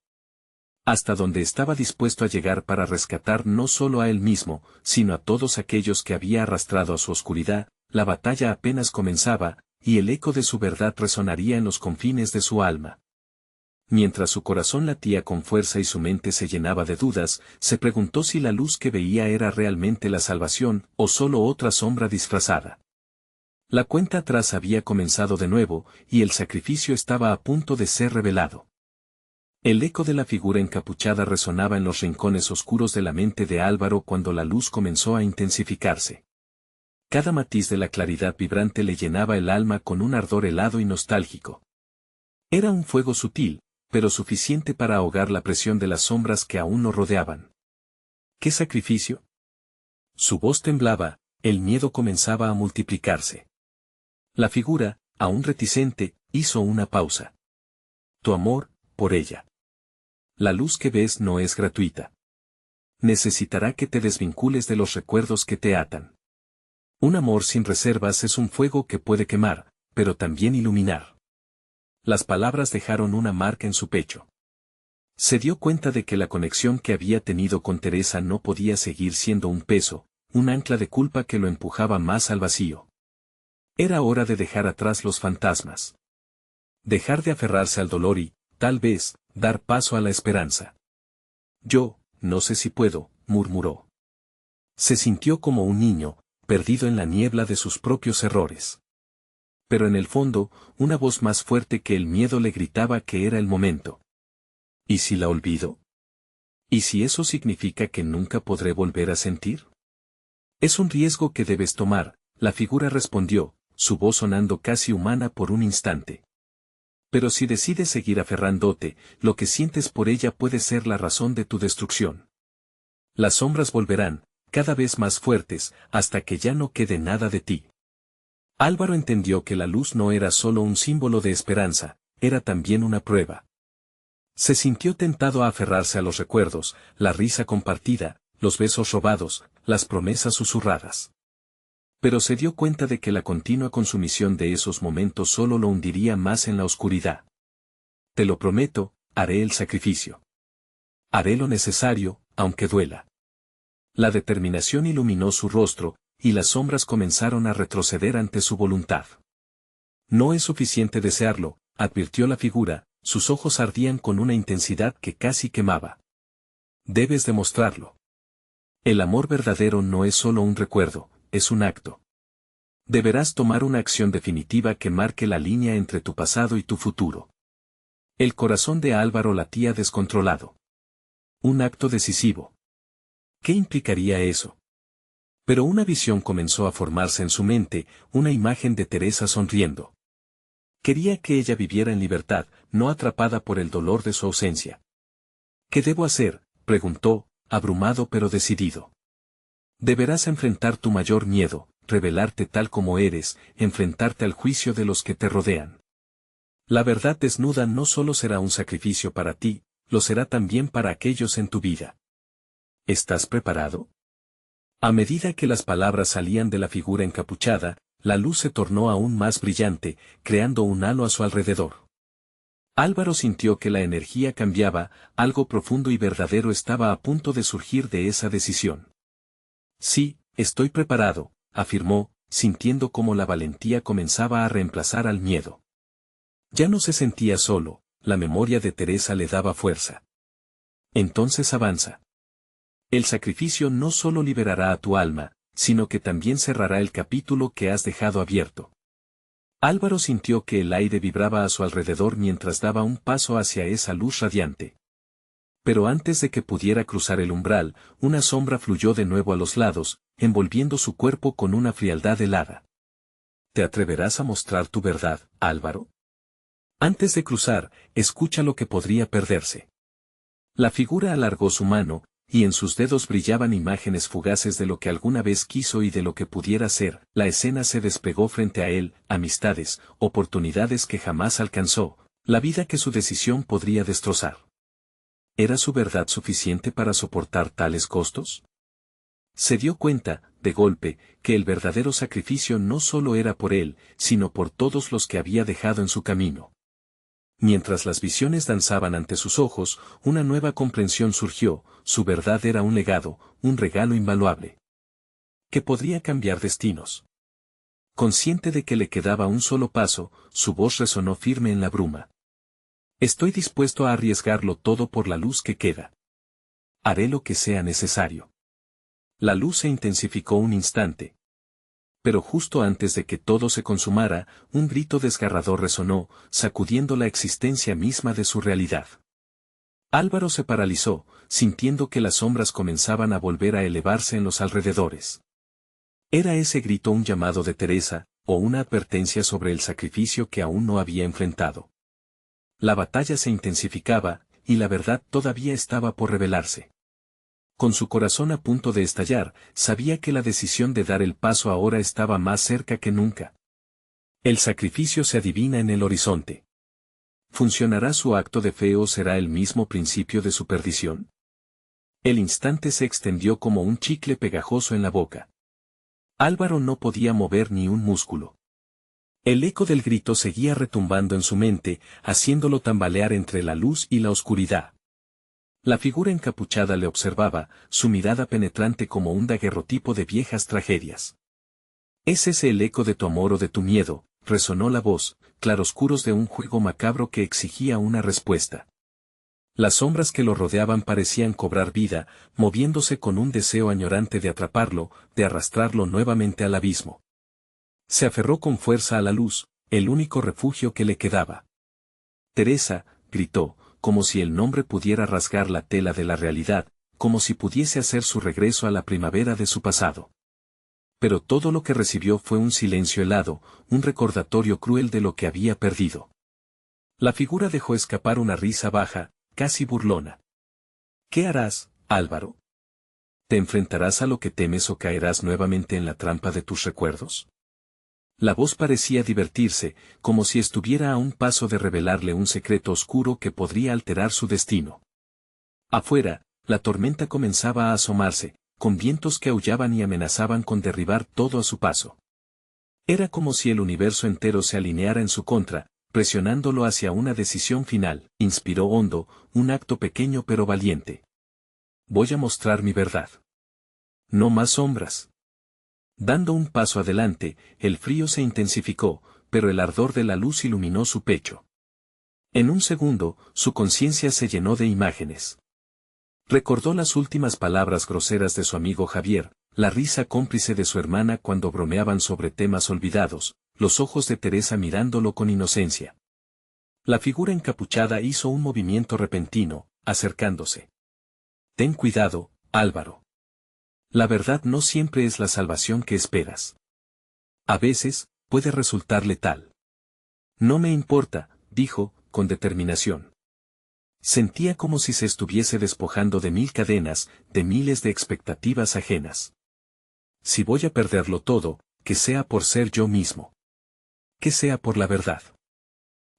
[SPEAKER 1] Hasta donde estaba dispuesto a llegar para rescatar no solo a él mismo, sino a todos aquellos que había arrastrado a su oscuridad. La batalla apenas comenzaba, y el eco de su verdad resonaría en los confines de su alma. Mientras su corazón latía con fuerza y su mente se llenaba de dudas, se preguntó si la luz que veía era realmente la salvación, o solo otra sombra disfrazada. La cuenta atrás había comenzado de nuevo, y el sacrificio estaba a punto de ser revelado. El eco de la figura encapuchada resonaba en los rincones oscuros de la mente de Álvaro cuando la luz comenzó a intensificarse. Cada matiz de la claridad vibrante le llenaba el alma con un ardor helado y nostálgico. Era un fuego sutil, pero suficiente para ahogar la presión de las sombras que aún lo rodeaban. ¿Qué sacrificio? Su voz temblaba, el miedo comenzaba a multiplicarse. La figura, aún reticente, hizo una pausa. Tu amor, por ella. La luz que ves no es gratuita. Necesitará que te desvincules de los recuerdos que te atan. Un amor sin reservas es un fuego que puede quemar, pero también iluminar. Las palabras dejaron una marca en su pecho. Se dio cuenta de que la conexión que había tenido con Teresa no podía seguir siendo un peso, un ancla de culpa que lo empujaba más al vacío. Era hora de dejar atrás los fantasmas. Dejar de aferrarse al dolor y, tal vez, dar paso a la esperanza. Yo, no sé si puedo, murmuró. Se sintió como un niño, perdido en la niebla de sus propios errores. Pero en el fondo, una voz más fuerte que el miedo le gritaba que era el momento. ¿Y si la olvido? ¿Y si eso significa que nunca podré volver a sentir? Es un riesgo que debes tomar, la figura respondió, su voz sonando casi humana por un instante. Pero si decides seguir aferrándote, lo que sientes por ella puede ser la razón de tu destrucción. Las sombras volverán, cada vez más fuertes, hasta que ya no quede nada de ti. Álvaro entendió que la luz no era solo un símbolo de esperanza, era también una prueba. Se sintió tentado a aferrarse a los recuerdos, la risa compartida, los besos robados, las promesas susurradas. Pero se dio cuenta de que la continua consumición de esos momentos solo lo hundiría más en la oscuridad. Te lo prometo, haré el sacrificio. Haré lo necesario, aunque duela. La determinación iluminó su rostro, y las sombras comenzaron a retroceder ante su voluntad. No es suficiente desearlo, advirtió la figura, sus ojos ardían con una intensidad que casi quemaba. Debes demostrarlo. El amor verdadero no es solo un recuerdo, es un acto. Deberás tomar una acción definitiva que marque la línea entre tu pasado y tu futuro. El corazón de Álvaro latía descontrolado. Un acto decisivo. ¿Qué implicaría eso? Pero una visión comenzó a formarse en su mente, una imagen de Teresa sonriendo. Quería que ella viviera en libertad, no atrapada por el dolor de su ausencia. ¿Qué debo hacer?, preguntó, abrumado pero decidido. Deberás enfrentar tu mayor miedo, revelarte tal como eres, enfrentarte al juicio de los que te rodean. La verdad desnuda no solo será un sacrificio para ti, lo será también para aquellos en tu vida. ¿Estás preparado? A medida que las palabras salían de la figura encapuchada, la luz se tornó aún más brillante, creando un halo a su alrededor. Álvaro sintió que la energía cambiaba, algo profundo y verdadero estaba a punto de surgir de esa decisión. Sí, estoy preparado, afirmó, sintiendo cómo la valentía comenzaba a reemplazar al miedo. Ya no se sentía solo, la memoria de Teresa le daba fuerza. Entonces avanza. El sacrificio no solo liberará a tu alma, sino que también cerrará el capítulo que has dejado abierto. Álvaro sintió que el aire vibraba a su alrededor mientras daba un paso hacia esa luz radiante. Pero antes de que pudiera cruzar el umbral, una sombra fluyó de nuevo a los lados, envolviendo su cuerpo con una frialdad helada. ¿Te atreverás a mostrar tu verdad, Álvaro? Antes de cruzar, escucha lo que podría perderse. La figura alargó su mano, y en sus dedos brillaban imágenes fugaces de lo que alguna vez quiso y de lo que pudiera ser. La escena se despegó frente a él, amistades, oportunidades que jamás alcanzó, la vida que su decisión podría destrozar. ¿Era su verdad suficiente para soportar tales costos? Se dio cuenta, de golpe, que el verdadero sacrificio no solo era por él, sino por todos los que había dejado en su camino. Mientras las visiones danzaban ante sus ojos, una nueva comprensión surgió, su verdad era un legado, un regalo invaluable. Que podría cambiar destinos. Consciente de que le quedaba un solo paso, su voz resonó firme en la bruma. Estoy dispuesto a arriesgarlo todo por la luz que queda. Haré lo que sea necesario. La luz se intensificó un instante. Pero justo antes de que todo se consumara, un grito desgarrador resonó, sacudiendo la existencia misma de su realidad. Álvaro se paralizó, sintiendo que las sombras comenzaban a volver a elevarse en los alrededores. ¿Era ese grito un llamado de Teresa, o una advertencia sobre el sacrificio que aún no había enfrentado? La batalla se intensificaba, y la verdad todavía estaba por revelarse. Con su corazón a punto de estallar, sabía que la decisión de dar el paso ahora estaba más cerca que nunca. El sacrificio se adivina en el horizonte. ¿Funcionará su acto de fe o será el mismo principio de su perdición? El instante se extendió como un chicle pegajoso en la boca. Álvaro no podía mover ni un músculo. El eco del grito seguía retumbando en su mente, haciéndolo tambalear entre la luz y la oscuridad. La figura encapuchada le observaba, su mirada penetrante como un daguerrotipo de viejas tragedias. ¿Es ese el eco de tu amor o de tu miedo?, resonó la voz, claroscuros de un juego macabro que exigía una respuesta. Las sombras que lo rodeaban parecían cobrar vida, moviéndose con un deseo añorante de atraparlo, de arrastrarlo nuevamente al abismo. Se aferró con fuerza a la luz, el único refugio que le quedaba. Teresa, gritó, como si el nombre pudiera rasgar la tela de la realidad, como si pudiese hacer su regreso a la primavera de su pasado. Pero todo lo que recibió fue un silencio helado, un recordatorio cruel de lo que había perdido. La figura dejó escapar una risa baja, casi burlona. ¿Qué harás, Álvaro? ¿Te enfrentarás a lo que temes o caerás nuevamente en la trampa de tus recuerdos? La voz parecía divertirse, como si estuviera a un paso de revelarle un secreto oscuro que podría alterar su destino. Afuera, la tormenta comenzaba a asomarse, con vientos que aullaban y amenazaban con derribar todo a su paso. Era como si el universo entero se alineara en su contra, presionándolo hacia una decisión final. Inspiró hondo, un acto pequeño pero valiente. Voy a mostrar mi verdad. No más sombras. Dando un paso adelante, el frío se intensificó, pero el ardor de la luz iluminó su pecho. En un segundo, su conciencia se llenó de imágenes. Recordó las últimas palabras groseras de su amigo Javier, la risa cómplice de su hermana cuando bromeaban sobre temas olvidados, los ojos de Teresa mirándolo con inocencia. La figura encapuchada hizo un movimiento repentino, acercándose. Ten cuidado, Álvaro. La verdad no siempre es la salvación que esperas. A veces, puede resultar letal. No me importa, dijo, con determinación. Sentía como si se estuviese despojando de 1000 cadenas, de miles de expectativas ajenas. Si voy a perderlo todo, que sea por ser yo mismo. Que sea por la verdad.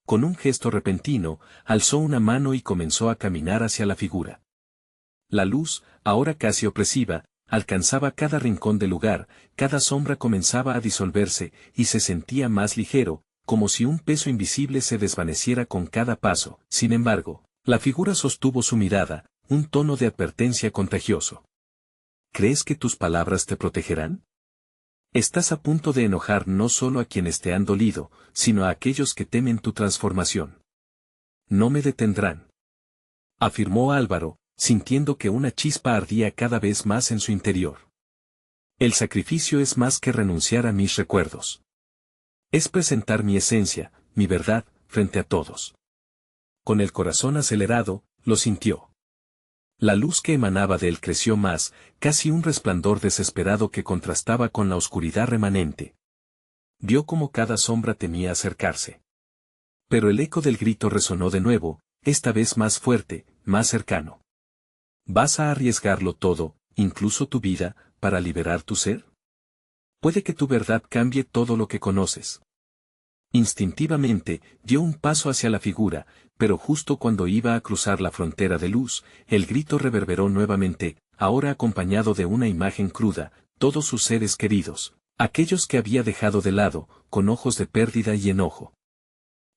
[SPEAKER 1] Con un gesto repentino, alzó una mano y comenzó a caminar hacia la figura. La luz, ahora casi opresiva, alcanzaba cada rincón del lugar, cada sombra comenzaba a disolverse, y se sentía más ligero, como si un peso invisible se desvaneciera con cada paso. Sin embargo, la figura sostuvo su mirada, un tono de advertencia contagioso. ¿Crees que tus palabras te protegerán? Estás a punto de enojar no solo a quienes te han dolido, sino a aquellos que temen tu transformación. No me detendrán, afirmó Álvaro, sintiendo que una chispa ardía cada vez más en su interior. El sacrificio es más que renunciar a mis recuerdos. Es presentar mi esencia, mi verdad, frente a todos. Con el corazón acelerado, lo sintió. La luz que emanaba de él creció más, casi un resplandor desesperado que contrastaba con la oscuridad remanente. Vio cómo cada sombra temía acercarse. Pero el eco del grito resonó de nuevo, esta vez más fuerte, más cercano. ¿Vas a arriesgarlo todo, incluso tu vida, para liberar tu ser? Puede que tu verdad cambie todo lo que conoces. Instintivamente, dio un paso hacia la figura, pero justo cuando iba a cruzar la frontera de luz, el grito reverberó nuevamente, ahora acompañado de una imagen cruda, todos sus seres queridos, aquellos que había dejado de lado, con ojos de pérdida y enojo.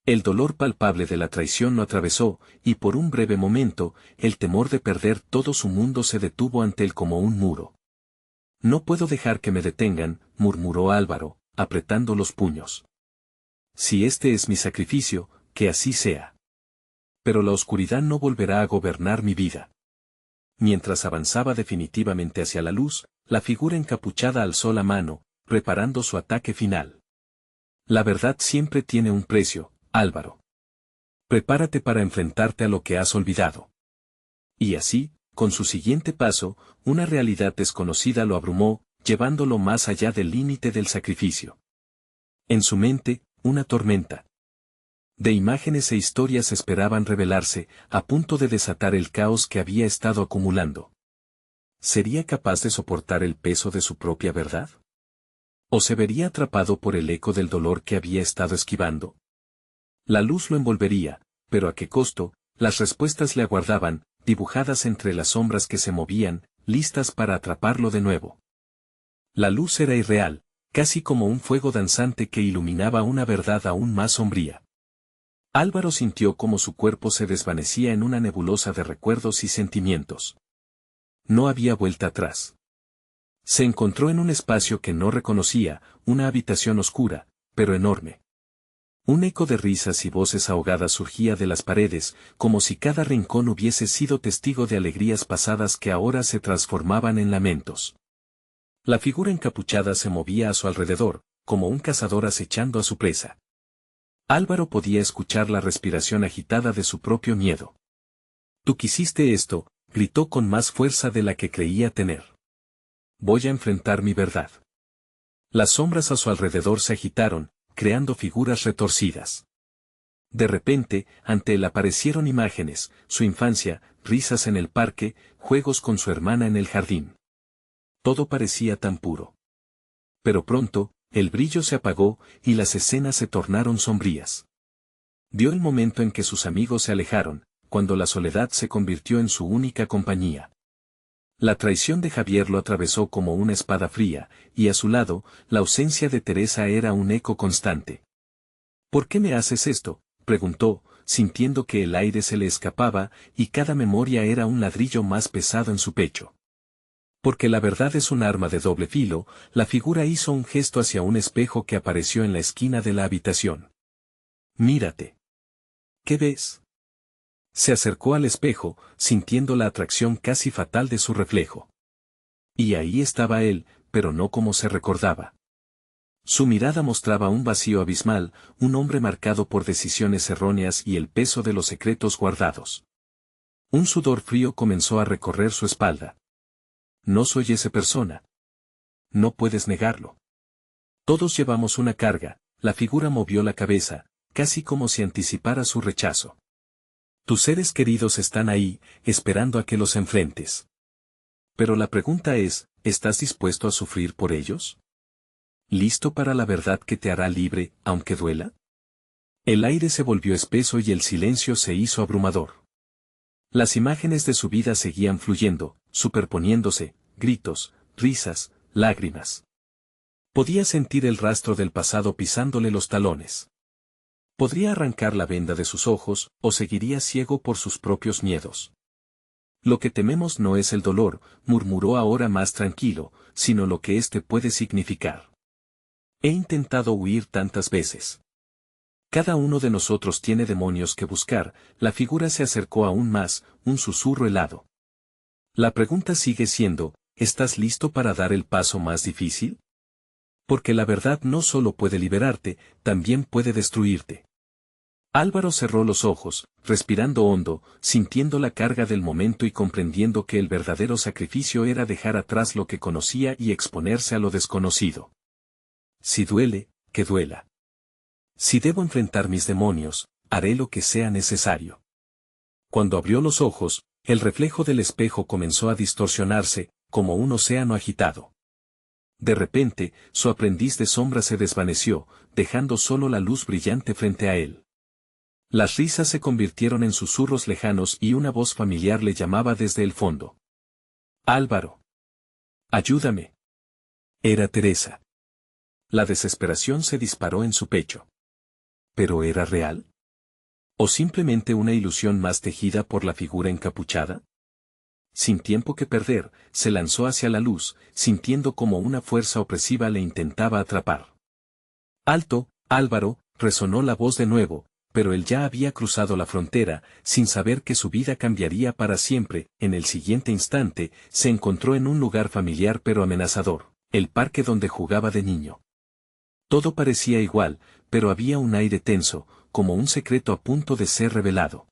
[SPEAKER 1] El dolor palpable de la traición lo atravesó, y por un breve momento, el temor de perder todo su mundo se detuvo ante él como un muro. No puedo dejar que me detengan, murmuró Álvaro, apretando los puños. Si este es mi sacrificio, que así sea. Pero la oscuridad no volverá a gobernar mi vida. Mientras avanzaba definitivamente hacia la luz, la figura encapuchada alzó la mano, preparando su ataque final. La verdad siempre tiene un precio, Álvaro. Prepárate para enfrentarte a lo que has olvidado. Y así, con su siguiente paso, una realidad desconocida lo abrumó, llevándolo más allá del límite del sacrificio. En su mente, una tormenta de imágenes e historias esperaban revelarse, a punto de desatar el caos que había estado acumulando. ¿Sería capaz de soportar el peso de su propia verdad? ¿O se vería atrapado por el eco del dolor que había estado esquivando? La luz lo envolvería, pero ¿a qué costo? Las respuestas le aguardaban, dibujadas entre las sombras que se movían, listas para atraparlo de nuevo. La luz era irreal, casi como un fuego danzante que iluminaba una verdad aún más sombría. Álvaro sintió como su cuerpo se desvanecía en una nebulosa de recuerdos y sentimientos. No había vuelta atrás. Se encontró en un espacio que no reconocía, una habitación oscura, pero enorme. Un eco de risas y voces ahogadas surgía de las paredes, como si cada rincón hubiese sido testigo de alegrías pasadas que ahora se transformaban en lamentos. La figura encapuchada se movía a su alrededor, como un cazador acechando a su presa. Álvaro podía escuchar la respiración agitada de su propio miedo. «Tú quisiste esto», gritó con más fuerza de la que creía tener. «Voy a enfrentar mi verdad». Las sombras a su alrededor se agitaron, creando figuras retorcidas. De repente, ante él aparecieron imágenes, su infancia, risas en el parque, juegos con su hermana en el jardín. Todo parecía tan puro. Pero pronto, el brillo se apagó, y las escenas se tornaron sombrías. Vio el momento en que sus amigos se alejaron, cuando la soledad se convirtió en su única compañía. La traición de Javier lo atravesó como una espada fría, y a su lado, la ausencia de Teresa era un eco constante. «¿Por qué me haces esto?», preguntó, sintiendo que el aire se le escapaba, y cada memoria era un ladrillo más pesado en su pecho. Porque la verdad es un arma de doble filo, la figura hizo un gesto hacia un espejo que apareció en la esquina de la habitación. «Mírate. ¿Qué ves?». Se acercó al espejo, sintiendo la atracción casi fatal de su reflejo. Y ahí estaba él, pero no como se recordaba. Su mirada mostraba un vacío abismal, un hombre marcado por decisiones erróneas y el peso de los secretos guardados. Un sudor frío comenzó a recorrer su espalda. «No soy esa persona. No puedes negarlo. Todos llevamos una carga», la figura movió la cabeza, casi como si anticipara su rechazo. «Tus seres queridos están ahí, esperando a que los enfrentes. Pero la pregunta es, ¿estás dispuesto a sufrir por ellos? ¿Listo para la verdad que te hará libre, aunque duela?». El aire se volvió espeso y el silencio se hizo abrumador. Las imágenes de su vida seguían fluyendo, superponiéndose, gritos, risas, lágrimas. Podía sentir el rastro del pasado pisándole los talones. Podría arrancar la venda de sus ojos, o seguiría ciego por sus propios miedos. Lo que tememos no es el dolor, murmuró ahora más tranquilo, sino lo que éste puede significar. He intentado huir tantas veces. Cada uno de nosotros tiene demonios que buscar, la figura se acercó aún más, un susurro helado. La pregunta sigue siendo, ¿estás listo para dar el paso más difícil? Porque la verdad no solo puede liberarte, también puede destruirte. Álvaro cerró los ojos, respirando hondo, sintiendo la carga del momento y comprendiendo que el verdadero sacrificio era dejar atrás lo que conocía y exponerse a lo desconocido. Si duele, que duela. Si debo enfrentar mis demonios, haré lo que sea necesario. Cuando abrió los ojos, el reflejo del espejo comenzó a distorsionarse, como un océano agitado. De repente, su aprendiz de sombra se desvaneció, dejando solo la luz brillante frente a él. Las risas se convirtieron en susurros lejanos y una voz familiar le llamaba desde el fondo. Álvaro. Ayúdame. Era Teresa. La desesperación se disparó en su pecho. ¿Pero era real? ¿O simplemente una ilusión más tejida por la figura encapuchada? Sin tiempo que perder, se lanzó hacia la luz, sintiendo como una fuerza opresiva le intentaba atrapar. ¡Alto, Álvaro! Resonó la voz de nuevo, pero él ya había cruzado la frontera, sin saber que su vida cambiaría para siempre. En el siguiente instante, se encontró en un lugar familiar pero amenazador, el parque donde jugaba de niño. Todo parecía igual, pero había un aire tenso, como un secreto a punto de ser revelado.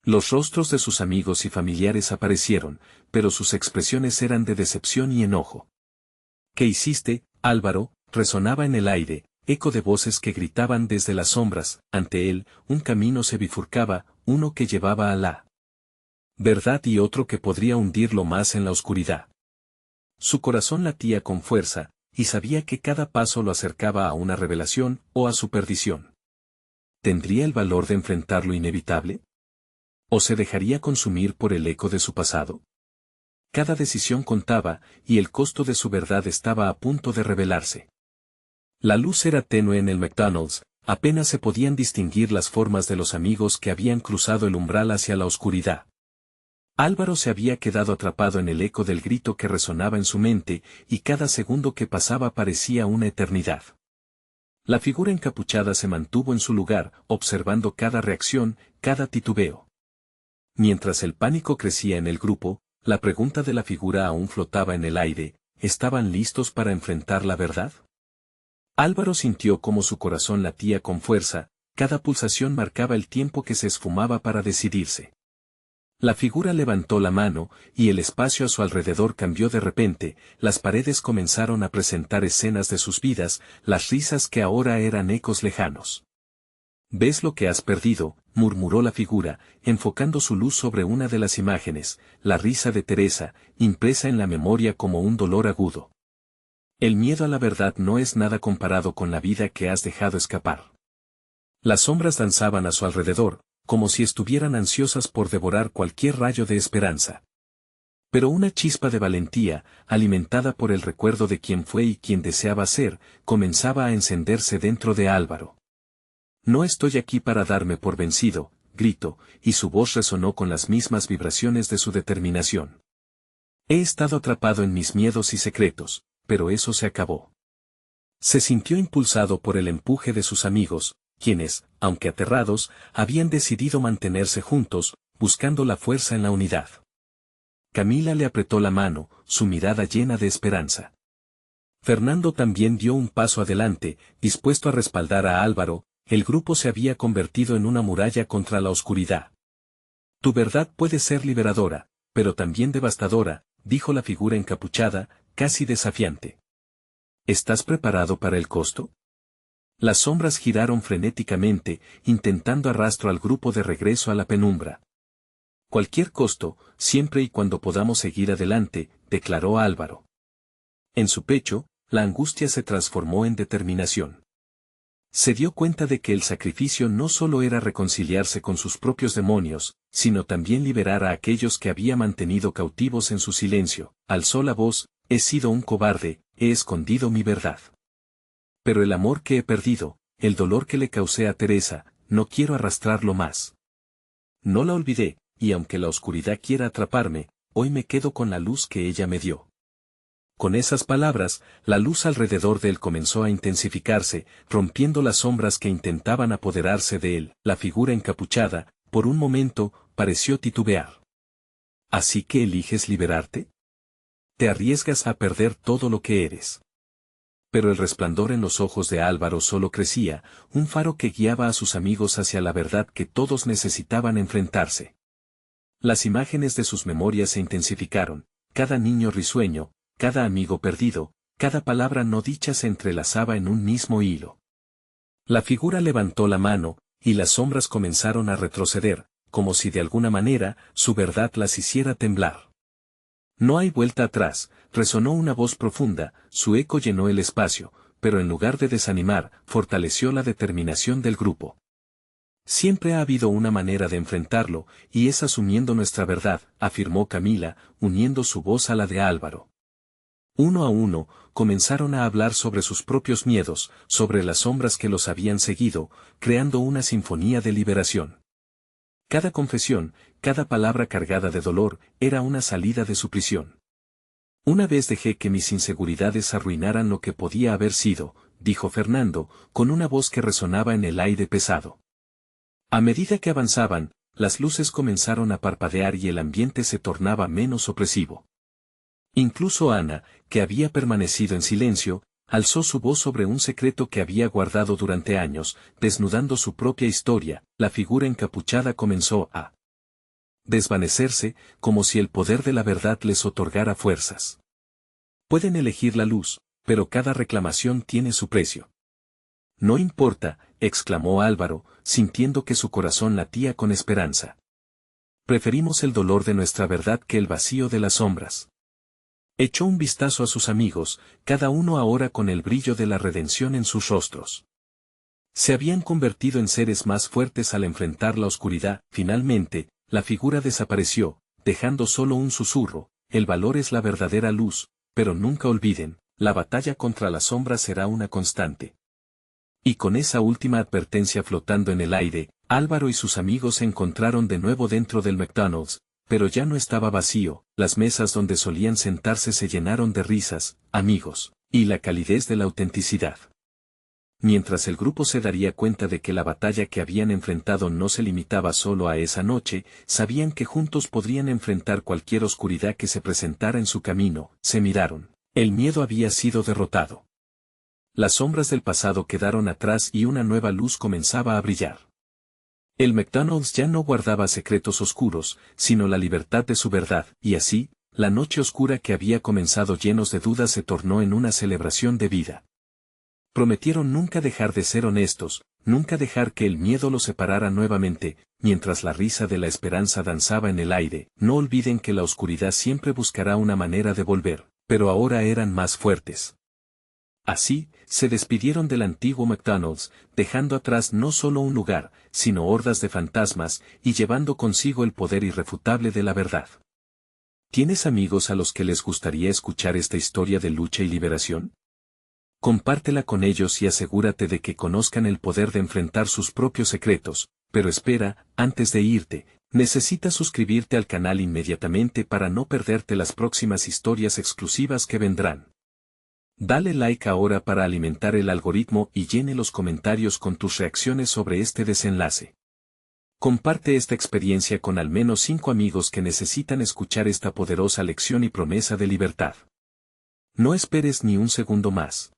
[SPEAKER 1] Los rostros de sus amigos y familiares aparecieron, pero sus expresiones eran de decepción y enojo. ¿Qué hiciste, Álvaro? Resonaba en el aire, eco de voces que gritaban desde las sombras. Ante él, un camino se bifurcaba, uno que llevaba a la verdad y otro que podría hundirlo más en la oscuridad. Su corazón latía con fuerza, y sabía que cada paso lo acercaba a una revelación o a su perdición. ¿Tendría el valor de enfrentar lo inevitable? ¿O se dejaría consumir por el eco de su pasado? Cada decisión contaba, y el costo de su verdad estaba a punto de revelarse. La luz era tenue en el McDonald's, apenas se podían distinguir las formas de los amigos que habían cruzado el umbral hacia la oscuridad. Álvaro se había quedado atrapado en el eco del grito que resonaba en su mente, y cada segundo que pasaba parecía una eternidad. La figura encapuchada se mantuvo en su lugar, observando cada reacción, cada titubeo. Mientras el pánico crecía en el grupo, la pregunta de la figura aún flotaba en el aire: ¿estaban listos para enfrentar la verdad? Álvaro sintió cómo su corazón latía con fuerza, cada pulsación marcaba el tiempo que se esfumaba para decidirse. La figura levantó la mano, y el espacio a su alrededor cambió de repente, las paredes comenzaron a presentar escenas de sus vidas, las risas que ahora eran ecos lejanos. «¿Ves lo que has perdido?», murmuró la figura, enfocando su luz sobre una de las imágenes, la risa de Teresa, impresa en la memoria como un dolor agudo. El miedo a la verdad no es nada comparado con la vida que has dejado escapar. Las sombras danzaban a su alrededor, como si estuvieran ansiosas por devorar cualquier rayo de esperanza. Pero una chispa de valentía, alimentada por el recuerdo de quién fue y quién deseaba ser, comenzaba a encenderse dentro de Álvaro. «No estoy aquí para darme por vencido», gritó, y su voz resonó con las mismas vibraciones de su determinación. «He estado atrapado en mis miedos y secretos, pero eso se acabó». Se sintió impulsado por el empuje de sus amigos, quienes, aunque aterrados, habían decidido mantenerse juntos, buscando la fuerza en la unidad. Camila le apretó la mano, su mirada llena de esperanza. Fernando también dio un paso adelante, dispuesto a respaldar a Álvaro. El grupo se había convertido en una muralla contra la oscuridad. «Tu verdad puede ser liberadora, pero también devastadora», dijo la figura encapuchada, casi desafiante. «¿Estás preparado para el costo?». Las sombras giraron frenéticamente, intentando arrastrar al grupo de regreso a la penumbra. «Cualquier costo, siempre y cuando podamos seguir adelante», declaró Álvaro. En su pecho, la angustia se transformó en determinación. Se dio cuenta de que el sacrificio no solo era reconciliarse con sus propios demonios, sino también liberar a aquellos que había mantenido cautivos en su silencio. Alzó la voz: he sido un cobarde, he escondido mi verdad. Pero el amor que he perdido, el dolor que le causé a Teresa, no quiero arrastrarlo más. No la olvidé, y aunque la oscuridad quiera atraparme, hoy me quedo con la luz que ella me dio. Con esas palabras, la luz alrededor de él comenzó a intensificarse, rompiendo las sombras que intentaban apoderarse de él. La figura encapuchada, por un momento, pareció titubear. ¿Así que eliges liberarte? Te arriesgas a perder todo lo que eres. Pero el resplandor en los ojos de Álvaro solo crecía, un faro que guiaba a sus amigos hacia la verdad que todos necesitaban enfrentarse. Las imágenes de sus memorias se intensificaron, cada niño risueño, cada amigo perdido, cada palabra no dicha se entrelazaba en un mismo hilo. La figura levantó la mano, y las sombras comenzaron a retroceder, como si de alguna manera su verdad las hiciera temblar. No hay vuelta atrás, resonó una voz profunda, su eco llenó el espacio, pero en lugar de desanimar, fortaleció la determinación del grupo. Siempre ha habido una manera de enfrentarlo, y es asumiendo nuestra verdad, afirmó Camila, uniendo su voz a la de Álvaro. Uno a uno, comenzaron a hablar sobre sus propios miedos, sobre las sombras que los habían seguido, creando una sinfonía de liberación. Cada confesión, cada palabra cargada de dolor, era una salida de su prisión. Una vez dejé que mis inseguridades arruinaran lo que podía haber sido, dijo Fernando, con una voz que resonaba en el aire pesado. A medida que avanzaban, las luces comenzaron a parpadear y el ambiente se tornaba menos opresivo. Incluso Ana, que había permanecido en silencio, alzó su voz sobre un secreto que había guardado durante años, desnudando su propia historia. La figura encapuchada comenzó a desvanecerse, como si el poder de la verdad les otorgara fuerzas. Pueden elegir la luz, pero cada reclamación tiene su precio. No importa, exclamó Álvaro, sintiendo que su corazón latía con esperanza. Preferimos el dolor de nuestra verdad que el vacío de las sombras. Echó un vistazo a sus amigos, cada uno ahora con el brillo de la redención en sus rostros. Se habían convertido en seres más fuertes al enfrentar la oscuridad. Finalmente, la figura desapareció, dejando solo un susurro: el valor es la verdadera luz, pero nunca olviden, la batalla contra las sombras será una constante. Y con esa última advertencia flotando en el aire, Álvaro y sus amigos se encontraron de nuevo dentro del McDonald's, pero ya no estaba vacío. Las mesas donde solían sentarse se llenaron de risas, amigos, y la calidez de la autenticidad. Mientras el grupo se daría cuenta de que la batalla que habían enfrentado no se limitaba solo a esa noche, sabían que juntos podrían enfrentar cualquier oscuridad que se presentara en su camino. Se miraron. El miedo había sido derrotado. Las sombras del pasado quedaron atrás y una nueva luz comenzaba a brillar. El McDonald's ya no guardaba secretos oscuros, sino la libertad de su verdad, y así, la noche oscura que había comenzado llenos de dudas se tornó en una celebración de vida. Prometieron nunca dejar de ser honestos, nunca dejar que el miedo los separara nuevamente, mientras la risa de la esperanza danzaba en el aire. No olviden que la oscuridad siempre buscará una manera de volver, pero ahora eran más fuertes. Así, se despidieron del antiguo McDonald's, dejando atrás no solo un lugar, sino hordas de fantasmas, y llevando consigo el poder irrefutable de la verdad. ¿Tienes amigos a los que les gustaría escuchar esta historia de lucha y liberación? Compártela con ellos y asegúrate de que conozcan el poder de enfrentar sus propios secretos, pero espera, antes de irte, necesitas suscribirte al canal inmediatamente para no perderte las próximas historias exclusivas que vendrán. Dale like ahora para alimentar el algoritmo y llene los comentarios con tus reacciones sobre este desenlace. Comparte esta experiencia con al menos 5 amigos que necesitan escuchar esta poderosa lección y promesa de libertad. No esperes ni un segundo más.